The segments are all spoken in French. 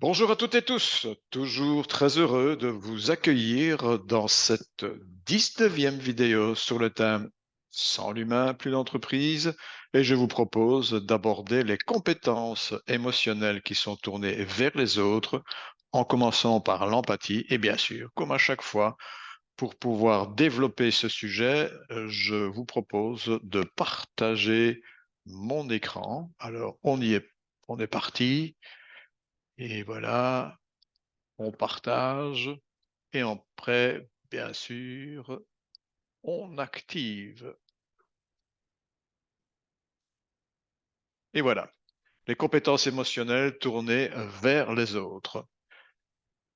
Bonjour à toutes et tous, toujours très heureux de vous accueillir dans cette 19e vidéo sur le thème Sans l'humain, plus d'entreprise, et je vous propose d'aborder les compétences émotionnelles qui sont tournées vers les autres, en commençant par l'empathie, et bien sûr, comme à chaque fois, pour pouvoir développer ce sujet, je vous propose de partager mon écran. Alors, on est parti, et voilà. On partage et après, bien sûr, on active. Et voilà, les compétences émotionnelles tournées vers les autres.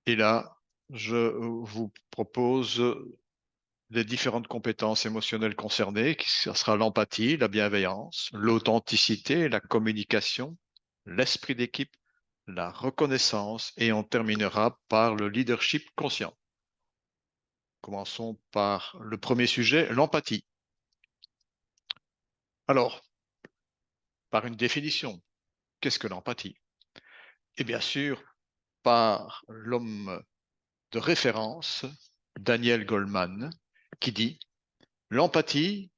Et là, je vous propose les différentes compétences émotionnelles concernées, qui ça sera l'empathie, la bienveillance, l'authenticité, la communication, l'esprit d'équipe, la reconnaissance et on terminera par le leadership conscient. Commençons par le premier sujet, l'empathie. Alors, par une définition, qu'est-ce que l'empathie? Et bien sûr, par l'homme de référence, Daniel Goleman, qui dit l'empathie,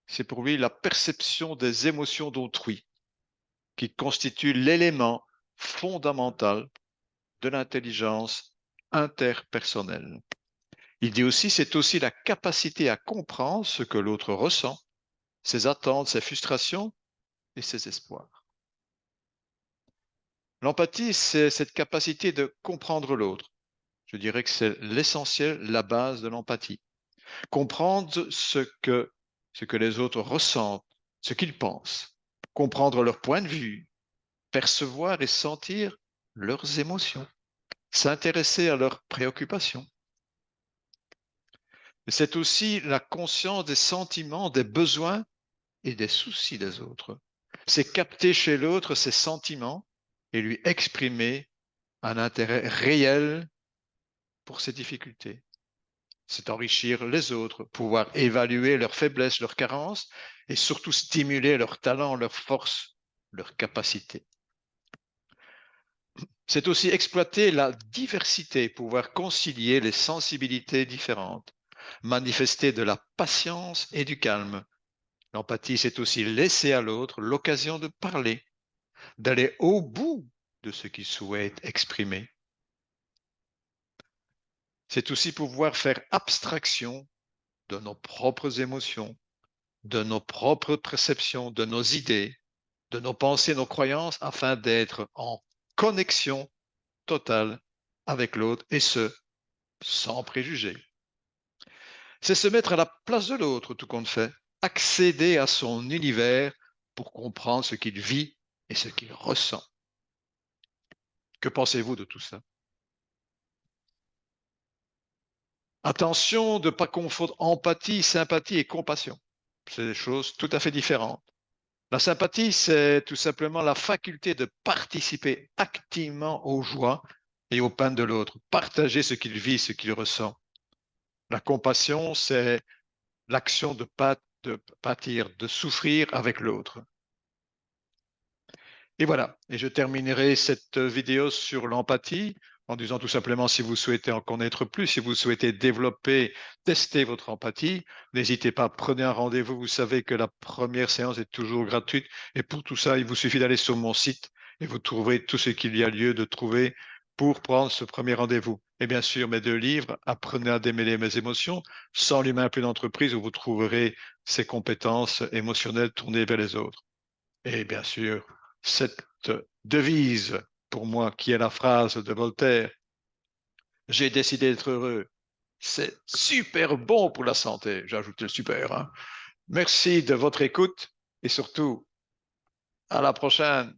c'est pour lui la perception des émotions d'autrui, qui constitue l'élément fondamental de l'intelligence interpersonnelle. Il dit aussi c'est aussi la capacité à comprendre ce que l'autre ressent, ses attentes, ses frustrations et ses espoirs. L'empathie, c'est cette capacité de comprendre l'autre. Je dirais que c'est l'essentiel, la base de l'empathie. Comprendre ce que les autres ressentent, ce qu'ils pensent, comprendre leur point de vue, percevoir et sentir leurs émotions, s'intéresser à leurs préoccupations. C'est aussi la conscience des sentiments, des besoins et des soucis des autres. C'est capter chez l'autre ses sentiments et lui exprimer un intérêt réel pour ses difficultés. C'est enrichir les autres, pouvoir évaluer leurs faiblesses, leurs carences et surtout stimuler leurs talents, leurs forces, leurs capacités. C'est aussi exploiter la diversité, pouvoir concilier les sensibilités différentes, manifester de la patience et du calme. L'empathie, c'est aussi laisser à l'autre l'occasion de parler, d'aller au bout de ce qu'il souhaite exprimer. C'est aussi pouvoir faire abstraction de nos propres émotions, de nos propres perceptions, de nos idées, de nos pensées, nos croyances, afin d'être en connexion totale avec l'autre, et ce, sans préjugés. C'est se mettre à la place de l'autre, tout compte fait, accéder à son univers pour comprendre ce qu'il vit et ce qu'il ressent. Que pensez-vous de tout ça? Attention de ne pas confondre empathie, sympathie et compassion. C'est des choses tout à fait différentes. La sympathie, c'est tout simplement la faculté de participer activement aux joies et aux peines de l'autre, partager ce qu'il vit, ce qu'il ressent. La compassion, c'est l'action de pâtir, de souffrir avec l'autre. Et voilà, et je terminerai cette vidéo sur l'empathie en disant tout simplement si vous souhaitez en connaître plus, si vous souhaitez développer, tester votre empathie, n'hésitez pas, prenez un rendez-vous. Vous savez que la première séance est toujours gratuite et pour tout ça, il vous suffit d'aller sur mon site et vous trouverez tout ce qu'il y a lieu de trouver pour prendre ce premier rendez-vous. Et bien sûr, mes 2 livres, Apprenez à démêler mes émotions, Sans l'humain, plus d'entreprise, où vous trouverez ces compétences émotionnelles tournées vers les autres. Et bien sûr, cette devise, pour moi, qui est la phrase de Voltaire, j'ai décidé d'être heureux, c'est super bon pour la santé. J'ai ajouté le super, hein. Merci de votre écoute et surtout, à la prochaine.